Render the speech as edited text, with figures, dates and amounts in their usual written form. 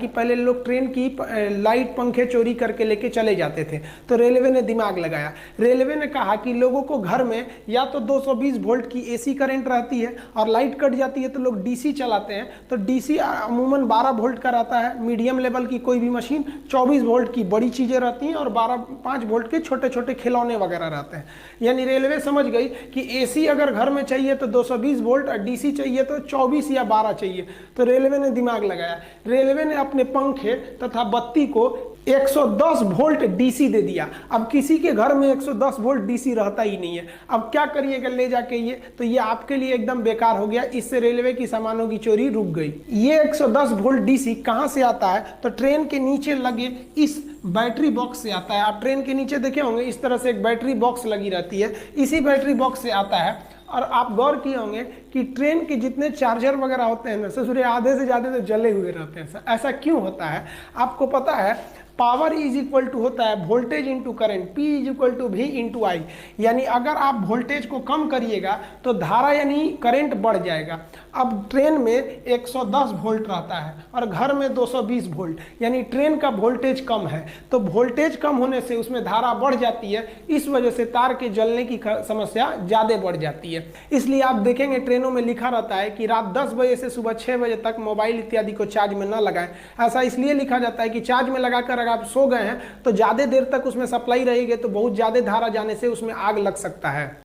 कि पहले लोग ट्रेन की लाइट पंखे चोरी करके लेके चले जाते थे, तो रेलवे ने दिमाग लगाया। रेलवे ने कहा कि लोगों को घर में या तो 220 वोल्ट की एसी करंट रहती है और लाइट कट जाती है तो लोग डीसी चलाते हैं, तो डीसी अमूमन 12 वोल्ट का रहता है, मीडियम लेवल की कोई भी मशीन 24 वोल्ट की बड़ी चीजें रहती हैं और 5 वोल्ट के छोटे छोटे खिलौने वगैरह रहते हैं। यानी रेलवे समझ गई कि एसी अगर घर में चाहिए तो 220 वोल्ट और डीसी चाहिए तो 24 या 12 चाहिए। तो रेलवे ने दिमाग लगाया, रेलवे ने अपने पंखे तथा बत्ती को 110 वोल्ट डीसी दे दिया। अब किसी के घर में 110 वोल्ट डीसी रहता ही नहीं है, अब क्या करिएगा ले जाके ये, तो ये आपके लिए एकदम बेकार हो गया। इससे रेलवे की सामानों की चोरी रुक गई। ये 110 वोल्ट डीसी कहां से आता है, तो ट्रेन के नीचे लगे इस बैटरी बॉक्स से आता है। आप ट्रेन के नीचे देखे होंगे इस तरह से एक बैटरी बॉक्स लगी रहती है, इसी बैटरी बॉक्स से आता है। और आप गौर किए होंगे कि ट्रेन के जितने चार्जर वगैरह होते हैं ना ससुरे आधे से ज्यादा तो जले हुए रहते हैं। ऐसा क्यों होता है आपको पता है? पावर इज इक्वल टू होता है voltage into current, P is equal to V into I. यानी अगर आप वोल्टेज को कम करिएगा तो धारा यानी करंट बढ़ जाएगा। अब ट्रेन में 110 वोल्ट रहता है और घर में 220 वोल्ट, यानी ट्रेन का वोल्टेज कम है, तो वोल्टेज कम होने से उसमें धारा बढ़ जाती है। इस वजह से तार के जलने की समस्या ज़्यादा बढ़ जाती है। इसलिए आप देखेंगे ट्रेनों में लिखा रहता है कि रात 10 बजे से सुबह 6 बजे तक मोबाइल इत्यादि को चार्ज में न लगाएं। ऐसा इसलिए लिखा जाता है कि चार्ज में लगाकर अगर आप सो गए हैं तो ज़्यादा देर तक उसमें सप्लाई रहेगी तो बहुत ज़्यादा धारा जाने से उसमें आग लग सकता है।